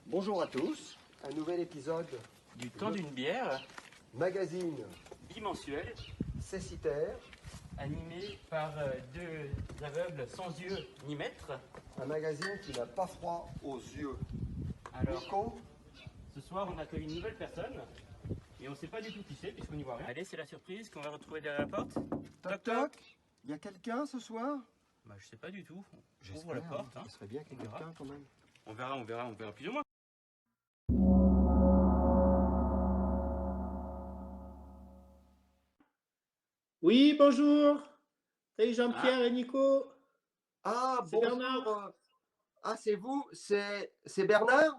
Bonjour à tous, un nouvel épisode Du temps d'une bière, magazine bimensuel, cécitaire, animé par deux aveugles sans yeux ni maître. un magazine qui n'a pas froid aux yeux. Alors, Nico, ce soir, on accueille une nouvelle personne et on ne sait pas du tout qui c'est puisqu'on n'y voit rien. Allez, c'est la surprise qu'on va retrouver derrière la porte. toc toc, il y a quelqu'un ce soir? Bah, je sais pas du tout. On J'espère, ouvre la porte. Ce serait bien qu'il y ait On verra. quelqu'un quand même. On verra plus ou moins. Oui, bonjour. Salut Jean-Pierre et Nico. Ah, C'est bonjour. Bernard. C'est vous, c'est Bernard?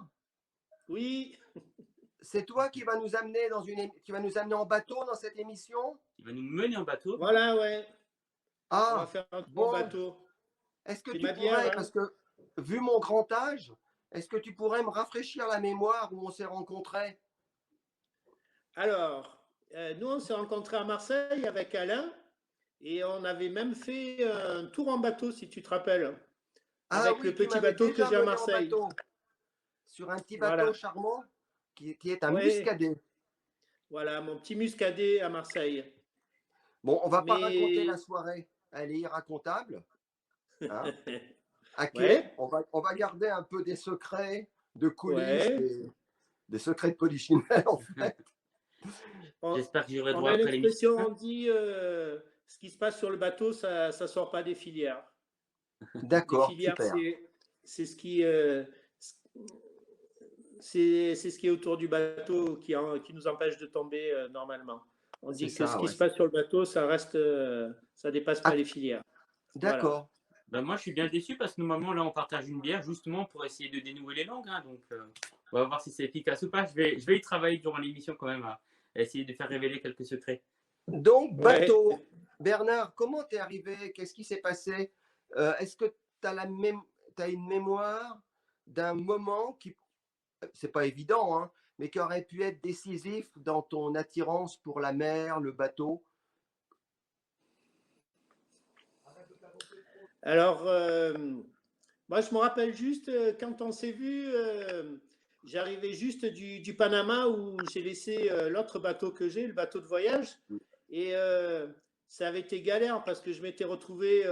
Oui, C'est toi qui va nous amener qui va nous amener en bateau dans cette émission? Il va nous mener en bateau. voilà, ouais. On va Ah, faire un tour bon. en bateau. Est-ce que C'est tu ma pourrais, bière, hein. parce que vu mon grand âge, est-ce que tu pourrais me rafraîchir la mémoire où on s'est rencontrés? Alors, nous, on s'est rencontrés à Marseille avec Alain et on avait même fait un tour en bateau, si tu te rappelles, Ah avec oui, le tu petit m'avais bateau que déjà j'ai à mené en Marseille. bateau, sur un petit Voilà. bateau charmant qui est un Ouais. muscadet. Voilà, mon petit muscadet à Marseille. Bon, on va pas Mais- raconter la soirée, elle est irracontable. Hein. À quai, Ouais. on va garder un peu des secrets de coulisses, Ouais. des secrets de polichinelle en fait. J'espère que j'aurai On droit a après l'émission. l'expression, on dit ce qui se passe sur le bateau, ça ne sort pas des filières. D'accord, Les filières, super. c'est ce qui c'est ce qui est autour du bateau qui nous empêche de tomber normalement. On dit que ça, ce qui ouais. se passe sur le bateau, ça reste, ça dépasse pas les filières. D'accord. Bah, moi, je suis bien déçu parce que normalement, là, on partage une bière justement pour essayer de dénouer les langues. Hein, donc, on va voir si c'est efficace ou pas. Je vais y travailler durant l'émission quand même à essayer de faire révéler quelques secrets. Donc, Ouais. bateau. Bernard, comment t'es arrivé? Qu'est-ce qui s'est passé? Est-ce que tu as une mémoire d'un moment qui, c'est pas évident, hein, mais qui aurait pu être décisif dans ton attirance pour la mer, le bateau? Alors, moi, je me rappelle juste quand on s'est vu, j'arrivais juste du Panama où j'ai laissé l'autre bateau que j'ai, le bateau de voyage. Et ça avait été galère parce que je m'étais retrouvé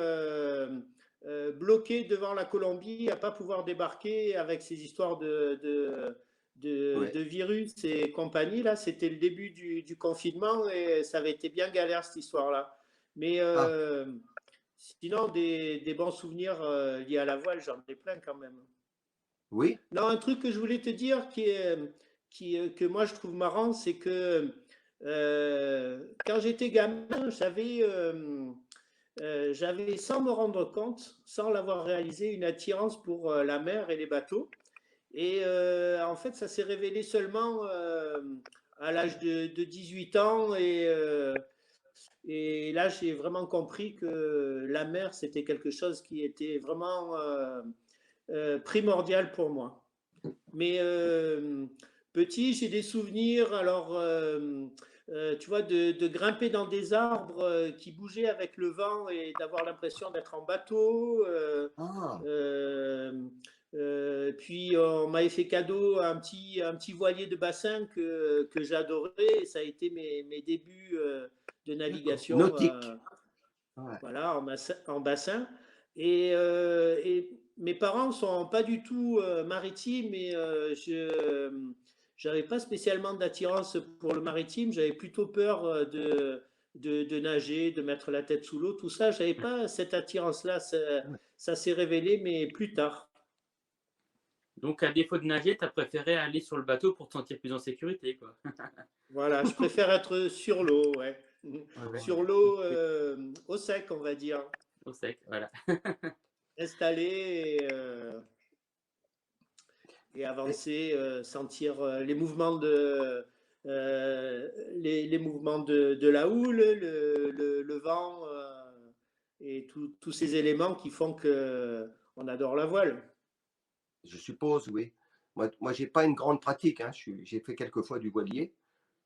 bloqué devant la Colombie à pas pouvoir débarquer avec ces histoires Ouais. de virus et compagnie. Là, c'était le début du confinement et ça avait été bien galère cette histoire-là. Mais sinon, des bons souvenirs liés à la voile, j'en ai plein quand même. Oui, Non, un truc que je voulais te dire que moi je trouve marrant, c'est que quand j'étais gamin, j'avais, sans me rendre compte, sans l'avoir réalisé, une attirance pour la mer et les bateaux. Et en fait, ça s'est révélé seulement à l'âge de 18 ans. Et là, j'ai vraiment compris que la mer, c'était quelque chose qui était vraiment primordial pour moi. Mais petit, j'ai des souvenirs, alors, tu vois, de grimper dans des arbres qui bougeaient avec le vent et d'avoir l'impression d'être en bateau. ah, Puis on m'avait fait cadeau un petit voilier de bassin que j'adorais. Et ça a été mes débuts de navigation. nautique. Ouais. Voilà, en bassin. Et mes parents sont pas du tout maritimes et je n'avais pas spécialement d'attirance pour le maritime. J'avais plutôt peur de nager, de mettre la tête sous l'eau, tout ça. J'avais pas cette attirance-là. Ça s'est révélé, mais plus tard. Donc, à défaut de nager, tu as préféré aller sur le bateau pour te sentir plus en sécurité, quoi. Voilà, je préfère être sur l'eau, ouais. Ouais. Sur l'eau, au sec, on va dire. Au sec, voilà. Installé et avancer, sentir les mouvements les mouvements de la houle, le vent et tous ces éléments qui font qu'on adore la voile. Je suppose, oui. Moi j'ai pas une grande pratique. Hein. J'ai fait quelques fois du voilier,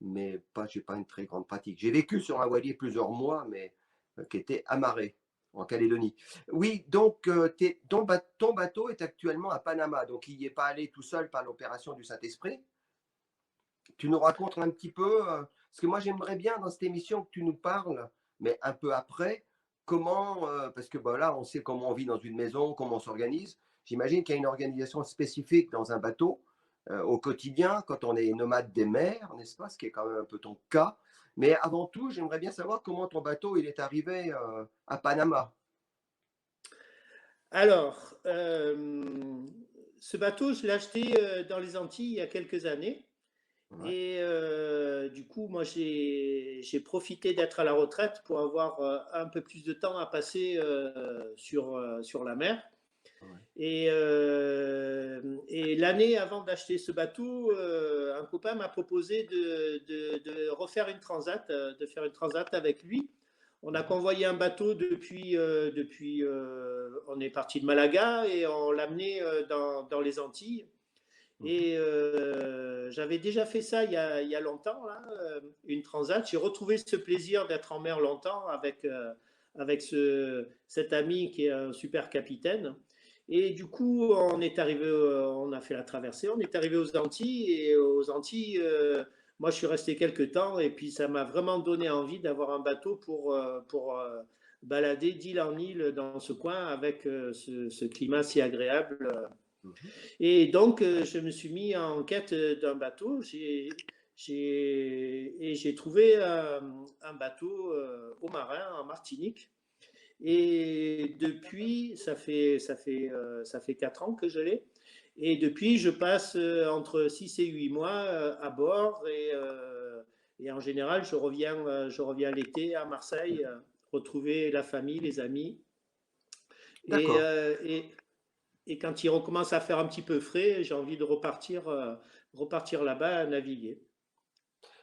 mais j'ai pas une très grande pratique. J'ai vécu sur un voilier plusieurs mois, mais qui était amarré. en Calédonie. Oui, donc ton bateau est actuellement à Panama, donc il n'y est pas allé tout seul par l'opération du Saint-Esprit. Tu nous racontes un petit peu, parce que moi j'aimerais bien dans cette émission que tu nous parles, mais un peu après, comment, parce que bah, là on sait comment on vit dans une maison, comment on s'organise. J'imagine qu'il y a une organisation spécifique dans un bateau au quotidien quand on est nomade des mers, n'est-ce pas, ce qui est quand même un peu ton cas. Mais avant tout, j'aimerais bien savoir comment ton bateau il est arrivé à Panama. Alors, ce bateau, je l'ai acheté dans les Antilles il y a quelques années. Ouais. Et du coup, moi, j'ai profité d'être à la retraite pour avoir un peu plus de temps à passer sur la mer. Ouais. Et l'année avant d'acheter ce bateau, un copain m'a proposé de refaire une transat, de faire une transat avec lui. On a convoyé un bateau depuis on est parti de Malaga et on l'a amené dans les Antilles. Et j'avais déjà fait ça il y a longtemps, là, une transat. J'ai retrouvé ce plaisir d'être en mer longtemps avec cet ami qui est un super capitaine. Et du coup, on a fait la traversée, on est arrivé aux Antilles. Et aux Antilles, moi, je suis resté quelques temps. Et puis, ça m'a vraiment donné envie d'avoir un bateau pour balader d'île en île dans ce coin avec ce climat si agréable. Mhm. Et donc, je me suis mis en quête d'un bateau. Et j'ai trouvé un bateau au marin en Martinique. Et depuis, ça fait 4 ans que je l'ai. Et depuis, je passe entre 6 et 8 mois à bord. Et en général, je reviens l'été à Marseille, retrouver la famille, les amis. Et, D'accord. et quand il recommence à faire un petit peu frais, j'ai envie de repartir là-bas à naviguer.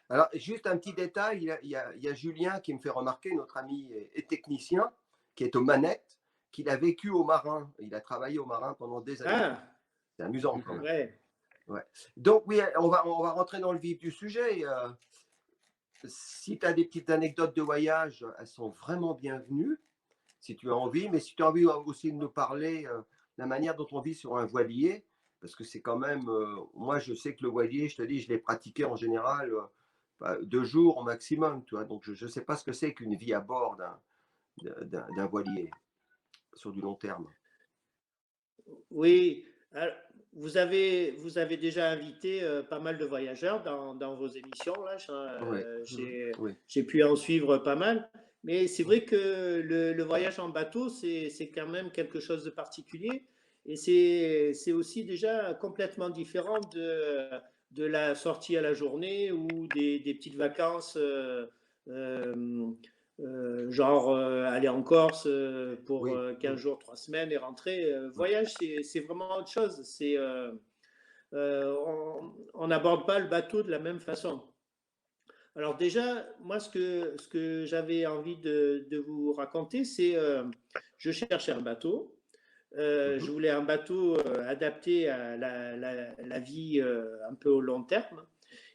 Alors, juste un petit détail, il y a Julien qui me fait remarquer, notre ami et technicien, qui est aux manettes, qu'il a vécu au marin. Il a travaillé au marin pendant des années. Ah, C'est amusant quand même. ouais. Ouais. Donc, oui, on va rentrer dans le vif du sujet. Si tu as des petites anecdotes de voyage, elles sont vraiment bienvenues, si tu as envie. Mais si tu as envie aussi de nous parler de la manière dont on vit sur un voilier, parce que c'est quand même. Moi, je sais que le voilier, je te dis, je l'ai pratiqué en général 2 jours au maximum. Tu vois, donc, je ne sais pas ce que c'est qu'une vie à bord d'un voilier sur du long terme. Oui. Alors, vous avez déjà invité pas mal de voyageurs dans vos émissions. Là. Oui. Oui. J'ai pu en suivre pas mal. Mais c'est vrai que le voyage en bateau, c'est quand même quelque chose de particulier. Et c'est aussi déjà complètement différent de la sortie à la journée ou des petites vacances, euh, genre aller en Corse pour Oui. 15 jours, 3 semaines et rentrer. Voyage, c'est vraiment autre chose. On n'aborde pas le bateau de la même façon. Alors déjà, moi, ce que j'avais envie de vous raconter, c'est je cherchais un bateau. Je voulais un bateau adapté à la vie un peu au long terme.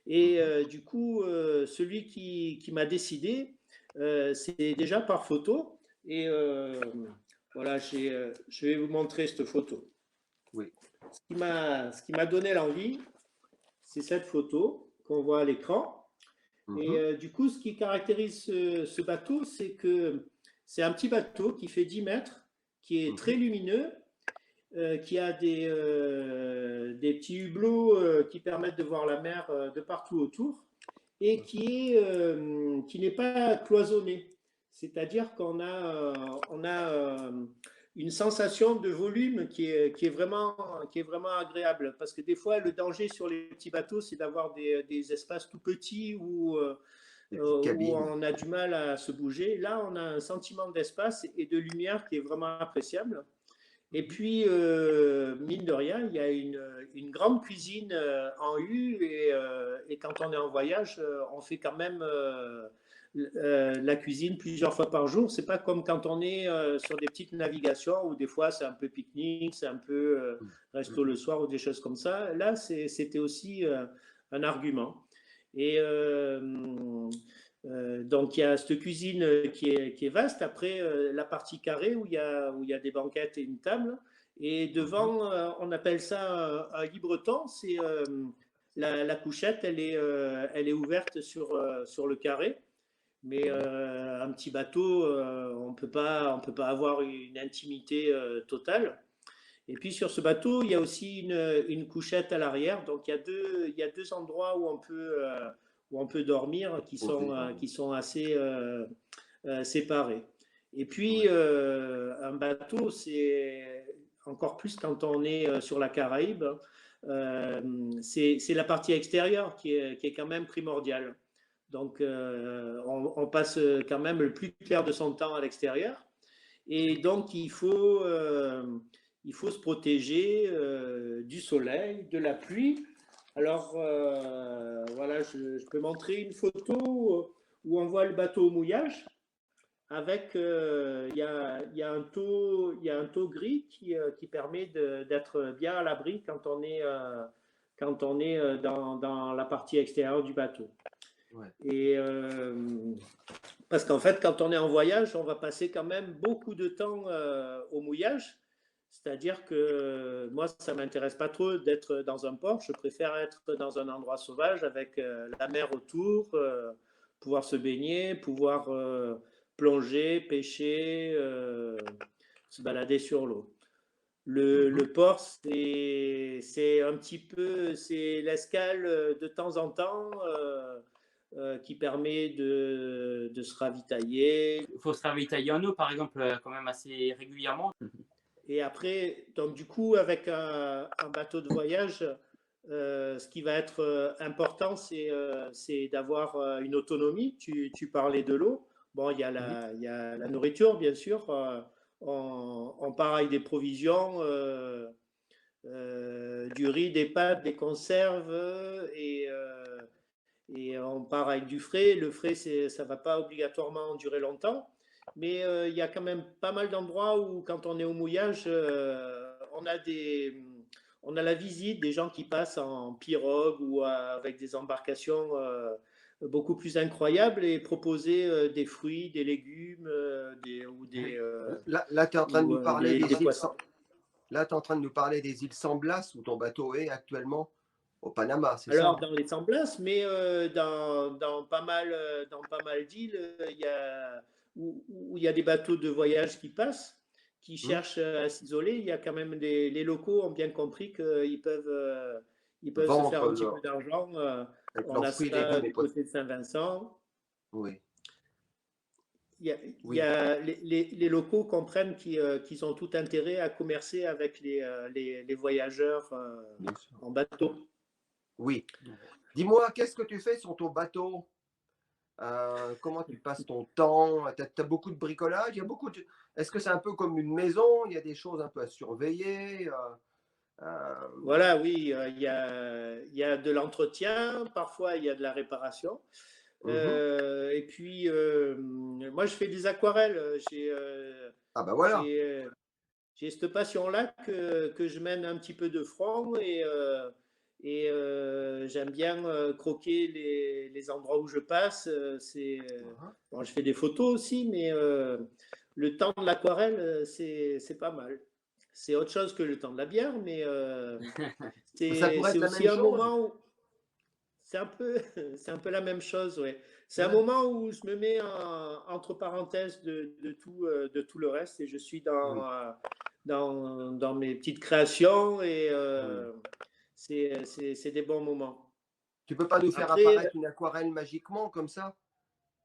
Et du coup, celui qui m'a décidé, c'est déjà par photo. Et voilà, je vais vous montrer cette photo. Oui. Ce qui m'a donné l'envie, c'est cette photo qu'on voit à l'écran. Et du coup, ce qui caractérise ce bateau, c'est que c'est un petit bateau qui fait 10 mètres, qui est très lumineux, qui a des petits hublots qui permettent de voir la mer de partout autour et qui n'est pas cloisonné. C'est-à-dire on a une sensation de volume qui est vraiment agréable. Parce que des fois, le danger sur les petits bateaux, c'est d'avoir des espaces tout petits où Des petites cabines. on a du mal à se bouger. Là, on a un sentiment d'espace et de lumière qui est vraiment appréciable. Et puis, mine de rien, il y a une grande cuisine en U et quand on est en voyage, on fait quand même la cuisine plusieurs fois par jour. C'est pas comme quand on est sur des petites navigations où des fois c'est un peu pique-nique, c'est un peu resto le soir ou des choses comme ça. Là, c'était aussi un argument. Et Donc, il y a cette cuisine qui est vaste. Après, la partie carrée où il y a des banquettes et une table. Et devant, on appelle ça un libreton. C'est la couchette, elle est ouverte sur le carré. Mais un petit bateau, on ne peut pas avoir une intimité totale. Et puis sur ce bateau, il y a aussi une couchette à l'arrière. Donc il y a deux endroits où on peut dormir qui sont assez séparés. Et puis un bateau, c'est encore plus quand on est sur la Caraïbe. C'est la partie extérieure qui est quand même primordiale. Donc on passe quand même le plus clair de son temps à l'extérieur. Et donc il faut se protéger du soleil, de la pluie. Alors voilà, je peux montrer une photo où on voit le bateau au mouillage avec il y a un taux gris qui permet d'être bien à l'abri quand on est dans la partie extérieure du bateau. Ouais. Et parce qu'en fait, quand on est en voyage, on va passer quand même beaucoup de temps au mouillage. C'est-à-dire que moi, ça ne m'intéresse pas trop d'être dans un port. Je préfère être dans un endroit sauvage avec la mer autour, pouvoir se baigner, pouvoir plonger, pêcher, se balader sur l'eau. Le port, c'est un petit peu, c'est l'escale de temps en temps qui permet de se ravitailler. Il faut se ravitailler en eau, par exemple, quand même assez régulièrement. Et après, donc du coup, avec un bateau de voyage, ce qui va être important, c'est d'avoir une autonomie. Tu parlais de l'eau. Bon, il y a la nourriture, bien sûr. On part avec des provisions, du riz, des pâtes, des conserves, et on part avec du frais. Le frais, ça ne va pas obligatoirement durer longtemps. Mais il y a quand même pas mal d'endroits où, quand on est au mouillage, on a la visite des gens qui passent en pirogue ou avec des embarcations beaucoup plus incroyables et proposer des fruits, des légumes, Là, tu es en train de nous parler des îles poissons. Là, tu es en train de nous parler des îles San Blas où ton bateau est actuellement au Panama, c'est ça? Alors, dans les San Blas, mais dans pas mal d'îles, où il y a des bateaux de voyage qui passent, qui cherchent à s'isoler. Il y a quand même les locaux ont bien compris qu'ils peuvent se faire un petit peu d'argent. On a ça du côté de Saint-Vincent. Oui. Les locaux comprennent qu'ils ont tout intérêt à commercer avec les voyageurs en bateau. Oui. Dis-moi, qu'est-ce que tu fais sur ton bateau? Comment tu passes ton temps? Tu as beaucoup de bricolage? Est-ce que c'est un peu comme une maison? Il y a des choses un peu à surveiller? Voilà, oui, il y a de l'entretien, parfois il y a de la réparation. Et puis, moi, je fais des aquarelles. Ah ben voilà. J'ai cette passion-là que je mène un petit peu de front et j'aime bien croquer les endroits où je passe. Bon, je fais des photos aussi, mais le temps de l'aquarelle, c'est pas mal. C'est autre chose que le temps de la bière, mais c'est aussi un moment où c'est un peu la même chose, ouais. C'est un moment où je me mets entre parenthèses de tout le reste et je suis dans mes petites créations et c'est des bons moments. Tu peux pas nous faire apparaître une aquarelle magiquement comme ça?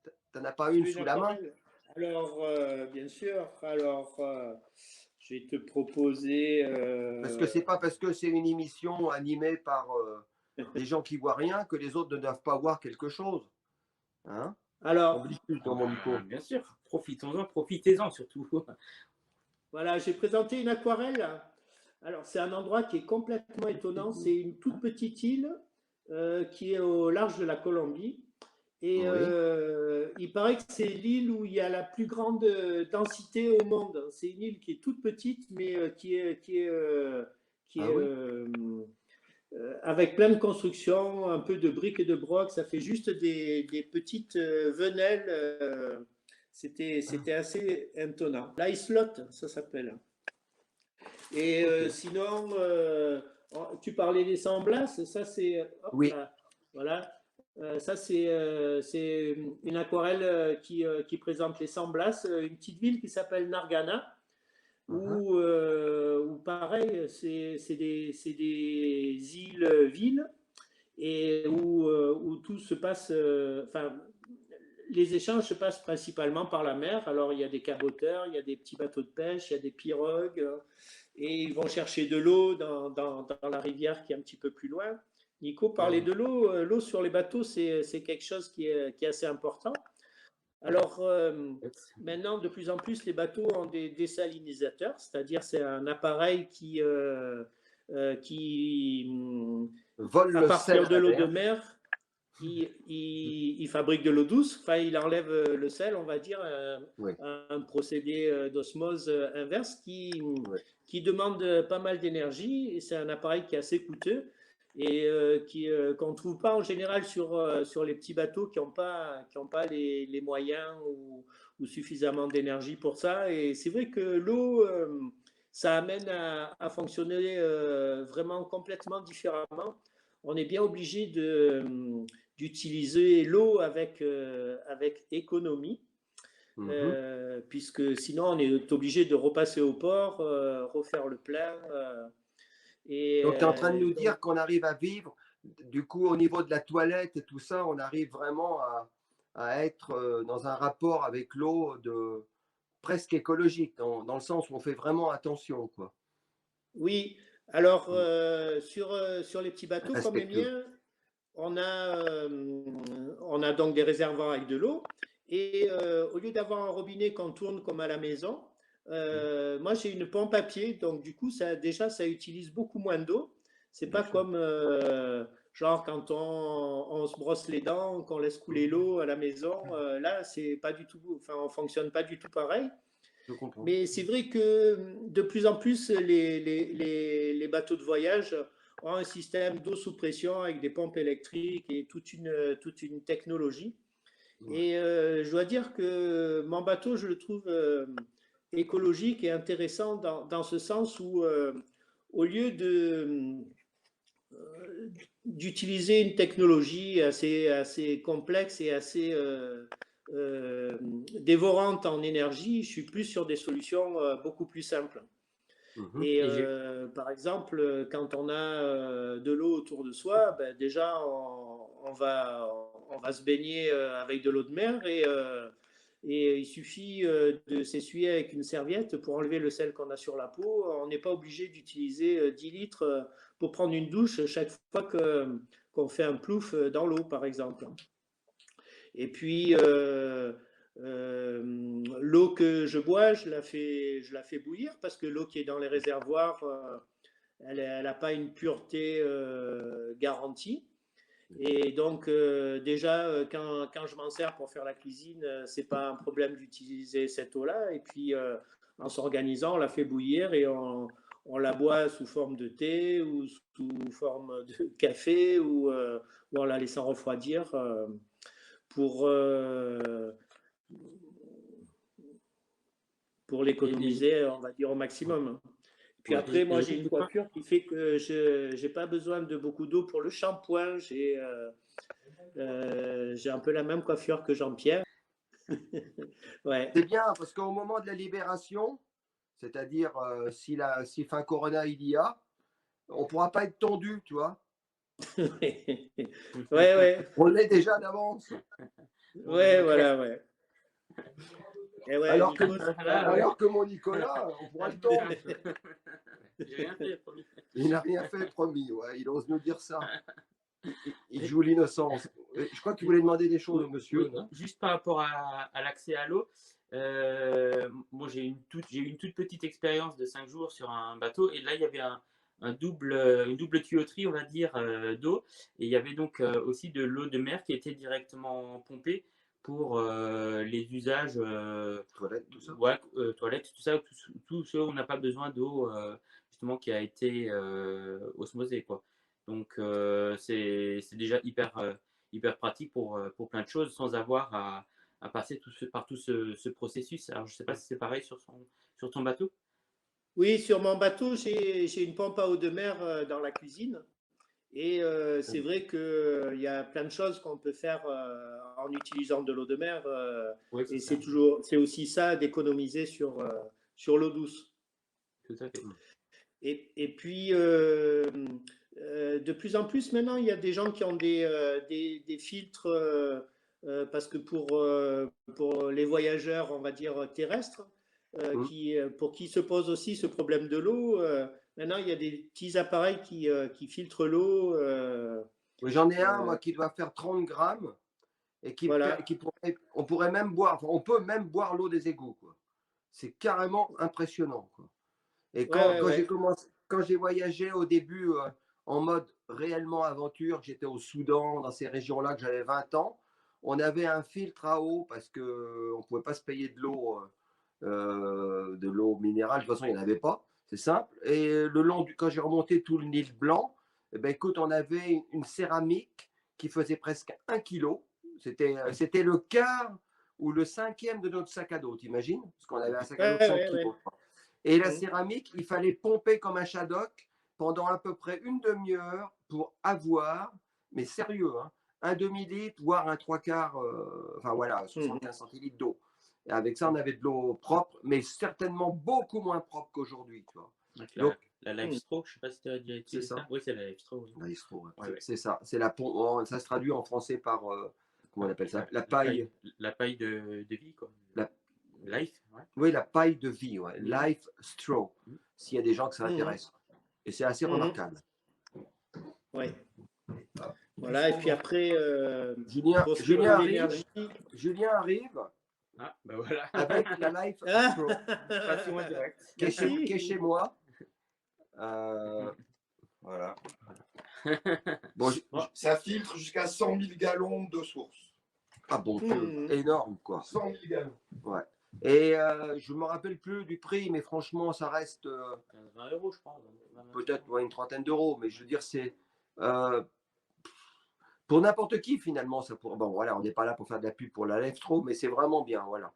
Tu n'en as pas une sous la main? Alors, bien sûr. Alors, je vais te proposer. Parce que c'est pas parce que c'est une émission animée par des gens qui voient rien que les autres ne doivent pas voir quelque chose. Hein? Alors, dans mon micro. Bien sûr, profitez-en surtout. Voilà, j'ai présenté une aquarelle. Alors, c'est un endroit qui est complètement étonnant. C'est une toute petite île qui est au large de la Colombie. Et il paraît que c'est l'île où il y a la plus grande densité au monde. C'est une île qui est toute petite, mais qui est avec plein de constructions, un peu de briques et de broc, ça fait juste des petites venelles. C'était assez étonnant. L'islot, ça s'appelle. Et sinon, tu parlais des semblasses, ça c'est. Oui. Voilà. Ça, c'est une aquarelle qui présente les semblasses, une petite ville qui s'appelle Nargana, où pareil, c'est des îles-villes, et où tout se passe, enfin, les échanges se passent principalement par la mer. Alors, il y a des caboteurs, il y a des petits bateaux de pêche, il y a des pirogues, et ils vont chercher de l'eau dans la rivière qui est un petit peu plus loin. Nico parlait de l'eau. L'eau sur les bateaux, c'est quelque chose qui est assez important. Alors, maintenant, de plus en plus, les bateaux ont des désalinisateurs, c'est-à-dire c'est un appareil qui vole à le partir sel de à l'eau la de mer. mer, il fabrique de l'eau douce, enfin, il enlève le sel, on va dire, Oui. un procédé d'osmose inverse qui demande pas mal d'énergie, et c'est un appareil qui est assez coûteux et qu'on ne trouve pas en général sur les petits bateaux qui n'ont pas les moyens ou suffisamment d'énergie pour ça. Et c'est vrai que l'eau, ça amène à fonctionner vraiment complètement différemment. On est bien obligé d'utiliser l'eau avec économie, puisque sinon on est obligé de repasser au port, refaire le plein. Donc, tu es en train de nous dire qu'on arrive à vivre, du coup, au niveau de la toilette et tout ça, on arrive vraiment à être dans un rapport avec l'eau presque écologique, dans le sens où on fait vraiment attention, quoi. Oui, alors sur les petits bateaux comme les miens, on a donc des réservoirs avec de l'eau, et au lieu d'avoir un robinet qu'on tourne comme à la maison, moi j'ai une pompe à pied, donc du coup ça utilise beaucoup moins d'eau. C'est pas comme genre quand on se brosse les dents, qu'on laisse couler l'eau à la maison. Là c'est pas du tout, enfin on fonctionne pas du tout pareil. Mais c'est vrai que de plus en plus les bateaux de voyage ont un système d'eau sous pression avec des pompes électriques et toute une technologie. Et je dois dire que mon bateau, je le trouve écologique et intéressant dans ce sens où, au lieu d'utiliser une technologie assez complexe et assez dévorante en énergie, je suis plus sur des solutions beaucoup plus simples. Et par exemple, quand on a de l'eau autour de soi, ben déjà on va se baigner avec de l'eau de mer, et il suffit de s'essuyer avec une serviette pour enlever le sel qu'on a sur la peau. On n'est pas obligé d'utiliser 10 litres pour prendre une douche chaque fois qu'on fait un plouf dans l'eau, par exemple. Et puis l'eau que je bois, je la fais bouillir, parce que l'eau qui est dans les réservoirs, elle n'a pas une pureté garantie. Et donc déjà, quand je m'en sers pour faire la cuisine, c'est pas un problème d'utiliser cette eau-là. Et puis en s'organisant, on la fait bouillir et on la boit sous forme de thé ou sous forme de café, ou en la laissant refroidir pour l'économiser, on va dire, au maximum. Puis après, moi, j'ai une coiffure qui fait que je n'ai pas besoin de beaucoup d'eau pour le shampoing. J'ai un peu la même coiffure que Jean-Pierre. Ouais. C'est bien, parce qu'au moment de la libération, c'est-à-dire si fin Corona il y a, on ne pourra pas être tendu, tu vois. Ouais. On l'est déjà d'avance. Ouais, voilà, ouais. Et ouais, alors que mon Nicolas, on pourra le tendre. J'ai rien fait, promis. Il n'a rien fait, promis. Ouais, il ose nous dire ça. Il joue l'innocence. Je crois que tu voulais demander des choses au monsieur. Oui, juste par rapport à l'accès à l'eau. Moi, j'ai eu une toute petite expérience de 5 jours sur un bateau, et là, il y avait une double tuyauterie, on va dire, d'eau. Et il y avait donc aussi de l'eau de mer qui était directement pompée pour les usages toilettes, tout ça. Ouais, toilettes, tout ça, tout ce où on n'a pas besoin d'eau justement qui a été osmosée, quoi. Donc, c'est déjà hyper pratique pour plein de choses sans avoir à passer par tout ce processus. Alors, je ne sais pas si c'est pareil sur ton bateau. Oui, sur mon bateau, j'ai une pompe à eau de mer dans la cuisine. Et c'est vrai qu'il y a plein de choses qu'on peut faire en utilisant de l'eau de mer. Oui, Et c'est ça. c'est aussi ça d'économiser sur l'eau douce. Tout à fait. Et puis, de plus en plus maintenant, il y a des gens qui ont des filtres, parce que pour les voyageurs, on va dire terrestres, pour qui se pose aussi ce problème de l'eau, maintenant il y a des petits appareils qui filtrent l'eau. Oui, j'en ai un, moi, qui doit faire 30 grammes et Voilà. on pourrait même boire, enfin, on peut même boire l'eau des égouts, quoi. C'est carrément impressionnant, quoi. Et Ouais. quand j'ai voyagé au début en mode réellement aventure, j'étais au Soudan, dans ces régions-là, que j'avais 20 ans, on avait un filtre à eau parce qu'on ne pouvait pas se payer de l'eau minérale. De toute façon, il n'y en avait pas, c'est simple. Et quand j'ai remonté tout le Nil Blanc, eh ben, écoute, on avait une céramique qui faisait presque 1 kilo. C'était le quart ou le cinquième de notre sac à dos, t'imagines? Parce qu'on avait un sac à dos de 5 kilos. Et la céramique, il fallait pomper comme un shaddock pendant à peu près une demi-heure pour avoir, mais sérieux, hein, un demi-litre, voire un trois quarts, enfin voilà, 75 centilitres d'eau. Et avec ça, on avait de l'eau propre, mais certainement beaucoup moins propre qu'aujourd'hui. Tu vois. Donc, la LifeStraw, je ne sais pas si tu as déjà utilisé ça. Oui, c'est la LifeStraw. Oui. C'est ça. C'est ça se traduit en français par, comment on appelle ça? La paille. La paille de vie, quoi. Life, ouais. Oui, la paille de vie, ouais. Life Straw, s'il y a des gens que ça intéresse. Et c'est assez remarquable. Oui. Voilà, et puis après, Julien arrive. Ah, ben voilà. Avec la Life Straw. Passion en direct. Qui est chez moi. Voilà. Bon, ça filtre jusqu'à 100 000 gallons de source. Ah bon, énorme, quoi. 100 000 gallons. Ouais. Et je ne me rappelle plus du prix, mais franchement, ça reste 20 euros, je crois. Peut-être une trentaine d'euros, mais je veux dire, c'est pour n'importe qui finalement. Bon, voilà, on n'est pas là pour faire de la pub pour la LifeStraw, mais c'est vraiment bien. Voilà.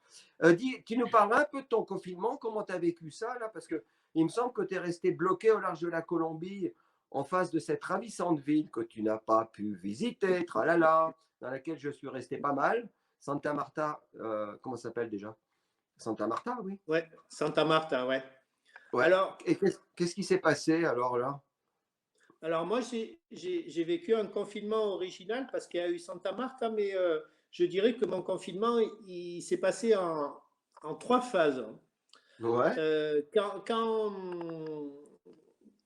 Tu nous parles un peu de ton confinement, comment tu as vécu ça là? Parce que il me semble que tu es resté bloqué au large de la Colombie, en face de cette ravissante ville que tu n'as pas pu visiter, tralala, dans laquelle je suis resté pas mal. Santa Marta, comment ça s'appelle déjà? Santa Marta, oui. Ouais, Santa Marta, ouais. Alors, et qu'est-ce qui s'est passé alors là? Alors moi, j'ai vécu un confinement original parce qu'il y a eu Santa Marta, mais je dirais que mon confinement, il s'est passé en 3 phases. Ouais.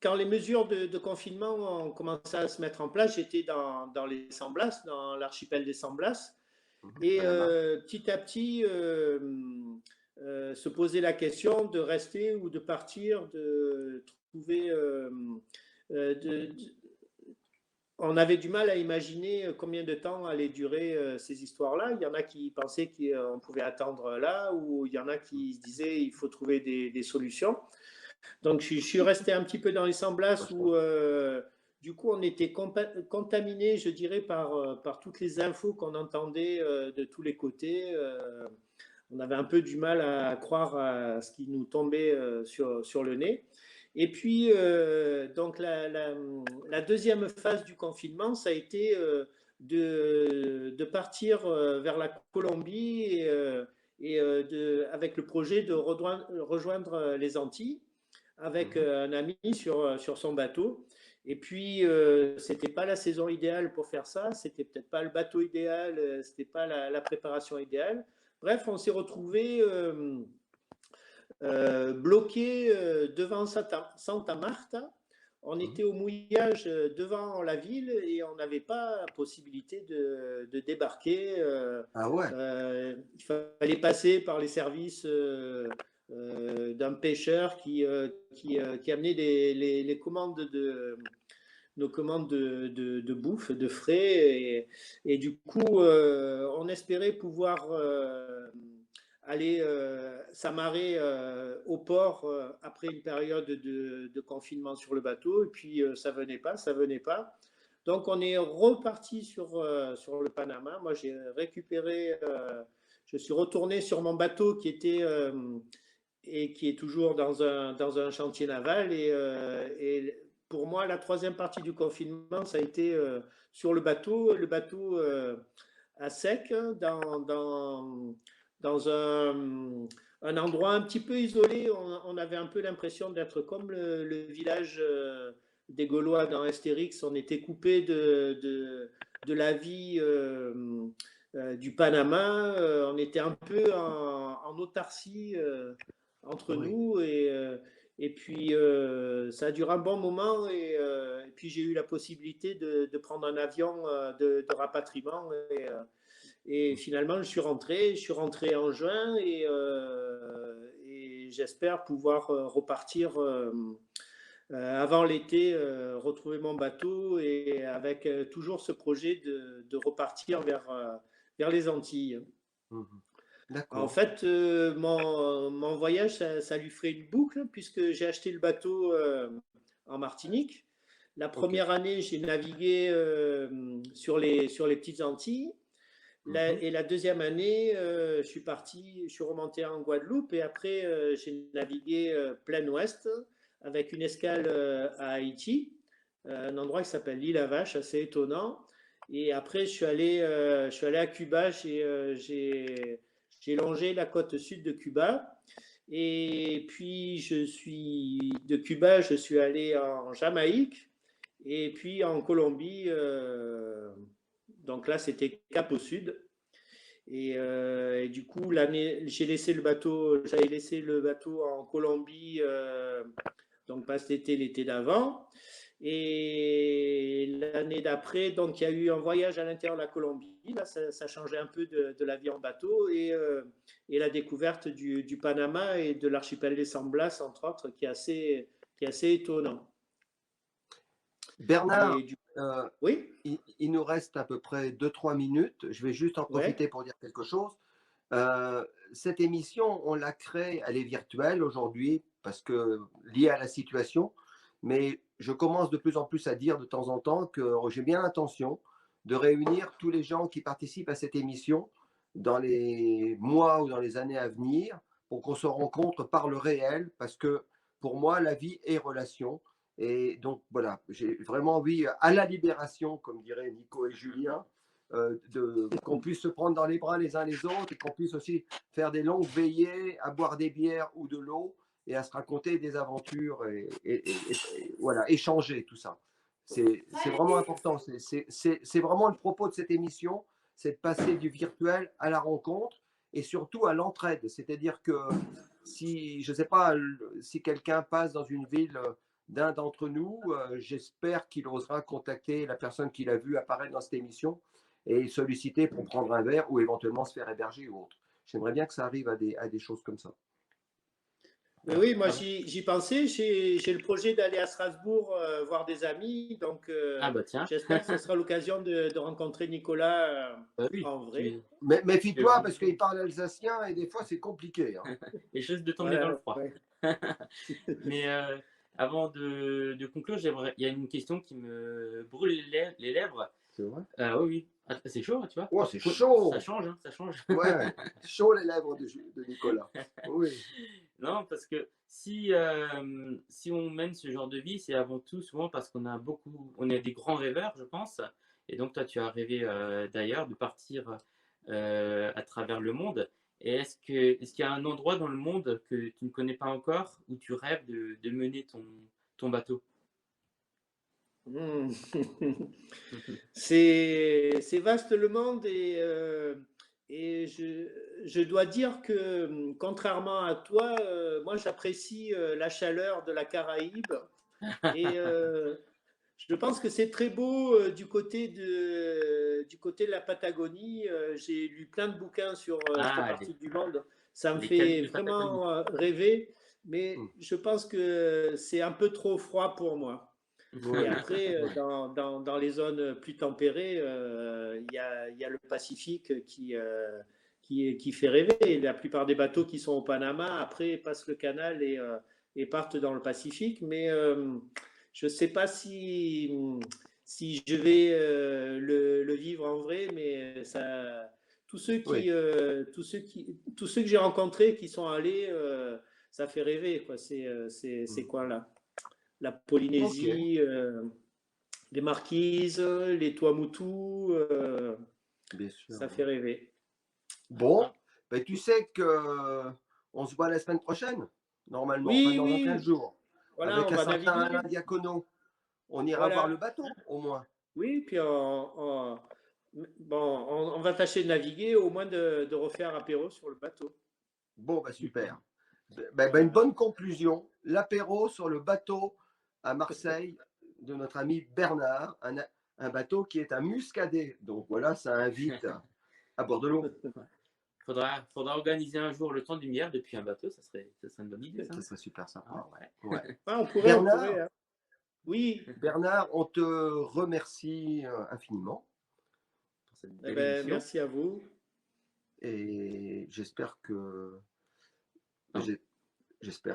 Quand les mesures de confinement ont commencé à se mettre en place, j'étais dans les San Blas, dans l'archipel des San Blas. Et petit à petit, se poser la question de rester ou de partir, de trouver... on avait du mal à imaginer combien de temps allaient durer ces histoires-là. Il y en a qui pensaient qu'on pouvait attendre là, ou il y en a qui se disaient il faut trouver des solutions. Donc je suis resté un petit peu dans les San Blas où du coup on était contaminé, je dirais, par toutes les infos qu'on entendait de tous les côtés. On avait un peu du mal à croire à ce qui nous tombait sur le nez. Et puis, donc la deuxième phase du confinement, ça a été de partir vers la Colombie avec le projet de rejoindre les Antilles avec un ami sur son bateau. Et puis, c'était pas la saison idéale pour faire ça, c'était peut-être pas le bateau idéal, c'était pas la préparation idéale. Bref, on s'est retrouvé bloqué devant Santa Marta. On était au mouillage devant la ville et on n'avait pas la possibilité de débarquer. Ah ouais. Il fallait passer par les services d'un pêcheur qui amenait les commandes nos commandes de bouffe, de frais. Et du coup, on espérait pouvoir aller s'amarrer au port après une période de confinement sur le bateau. Et puis, ça venait pas, ça venait pas. Donc, on est reparti sur le Panama. Moi, j'ai récupéré, je suis retourné sur mon bateau qui était et qui est toujours dans un chantier naval. Et pour moi, la troisième partie du confinement, ça a été sur le bateau à sec, dans un endroit un petit peu isolé. On avait un peu l'impression d'être comme le village des Gaulois dans Astérix. On était coupé de la vie du Panama. On était un peu en autarcie entre nous. Et puis, ça a duré un bon moment. Et puis, j'ai eu la possibilité de prendre un avion de rapatriement. Et finalement, je suis rentré en juin et j'espère pouvoir repartir avant l'été, retrouver mon bateau et avec toujours ce projet de repartir vers les Antilles. En fait, mon voyage, ça lui ferait une boucle puisque j'ai acheté le bateau en Martinique. La première année, j'ai navigué sur les petites Antilles. Et la deuxième année, je suis remonté en Guadeloupe et après, j'ai navigué plein ouest avec une escale à Haïti, un endroit qui s'appelle l'île à Vache, assez étonnant. Et après, je suis allé à Cuba, j'ai longé la côte sud de Cuba. Et puis, de Cuba, je suis allé en Jamaïque et puis en Colombie. Donc là, c'était Cap au sud. Et du coup, j'avais laissé le bateau en Colombie, donc pas cet été, l'été d'avant. Et l'année d'après, donc il y a eu un voyage à l'intérieur de la Colombie. Là, ça changeait un peu de la vie en bateau et la découverte du Panama et de l'archipel des San Blas, entre autres, qui est assez étonnant. Bernard, oui, il nous reste à peu près 2-3 minutes. Je vais juste en profiter pour dire quelque chose. Cette émission, on l'a créée, elle est virtuelle aujourd'hui parce que liée à la situation, mais je commence de plus en plus à dire de temps en temps que j'ai bien l'intention de réunir tous les gens qui participent à cette émission dans les mois ou dans les années à venir pour qu'on se rencontre par le réel, parce que pour moi, la vie est relation. Et donc voilà, j'ai vraiment envie, à la libération, comme diraient Nico et Julien, qu'on puisse se prendre dans les bras les uns les autres et qu'on puisse aussi faire des longues veillées, à boire des bières ou de l'eau et à se raconter des aventures et voilà, échanger tout ça. C'est vraiment important. C'est vraiment le propos de cette émission, c'est de passer du virtuel à la rencontre et surtout à l'entraide. C'est-à-dire que si, je ne sais pas, si quelqu'un passe dans une ville d'un d'entre nous, j'espère qu'il osera contacter la personne qu'il a vue apparaître dans cette émission et solliciter pour prendre un verre ou éventuellement se faire héberger ou autre. J'aimerais bien que ça arrive à des choses comme ça. Mais oui, moi j'y pensais. J'ai le projet d'aller à Strasbourg voir des amis. Donc j'espère que ce sera l'occasion de rencontrer Nicolas en vrai. Mais méfie-toi parce qu'il parle alsacien et des fois c'est compliqué. Hein. Les choses de tomber dans le froid. Ouais. Mais avant de conclure, il y a une question qui me brûle les lèvres. C'est vrai oui. Ah, c'est chaud, tu vois. Oh, c'est chaud. Ça change, hein, ça change. Ouais, chaud les lèvres de Nicolas. Oui. Non, parce que si on mène ce genre de vie, c'est avant tout souvent parce on est des grands rêveurs, je pense. Et donc toi, tu as rêvé d'ailleurs, de partir à travers le monde. Et est-ce qu'il y a un endroit dans le monde que tu ne connais pas encore où tu rêves de mener ton bateau? C'est vaste le monde et je dois dire que contrairement à toi, moi j'apprécie la chaleur de la Caraïbe et je pense que c'est très beau du côté de la Patagonie. J'ai lu plein de bouquins sur cette partie du monde. Ça me fait vraiment rêver, mais je pense que c'est un peu trop froid pour moi. Et après, dans les zones plus tempérées, il y a le Pacifique qui qui fait rêver. La plupart des bateaux qui sont au Panama, après, passent le canal et partent dans le Pacifique. Mais je ne sais pas si je vais le vivre en vrai, mais ça, tous ceux que j'ai rencontrés qui sont allés, ça fait rêver, quoi, ces coins-là. La Polynésie, les Marquises, les Tuamotu, Bien sûr. ça fait rêver. Bon, ben, tu sais que on se voit la semaine prochaine, normalement, Oui, dans oui. 15 jours, Voilà, avec on un va certain naviguer. Alain Diacono. On ira Voilà. voir le bateau, au moins. Oui, puis bon, on va tâcher de naviguer, au moins de refaire apéro sur le bateau. Bon, ben, super. Ben, une bonne conclusion. L'apéro sur le bateau à Marseille de notre ami Bernard, un bateau qui est un muscadet. Donc voilà, ça invite à bord de l'eau. Faudra organiser un jour le temps d'une bière depuis un bateau, ça serait une bonne idée. Ça serait super sympa. Ah, ouais. Ouais. Ah, on pourrait, Bernard, hein. Oui. Bernard, on te remercie infiniment Pour cette Eh belle ben, émission. merci à vous. et j'espère que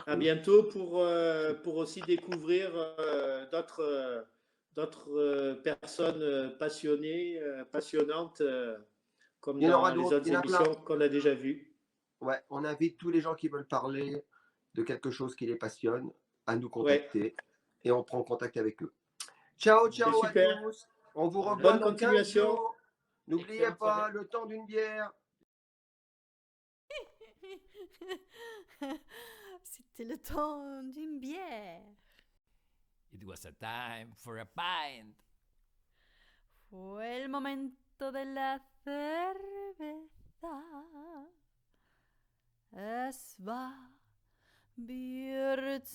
À bientôt pour aussi découvrir d'autres personnes passionnées, passionnantes, comme il y en aura dans les d'autres, autres il y en a plein. émissions qu'on a déjà vues. Ouais, on invite tous les gens qui veulent parler de quelque chose qui les passionne à nous contacter et on prend contact avec eux. Ciao à super. tous. On vous revoit Bonne dans 15 continuation. jours. N'oubliez Excellente pas soirée. le temps d'une bière. C'était le temps d'une bière. It was a time for a pint. Fue el momento de la cerveza. Es war Bierzeit.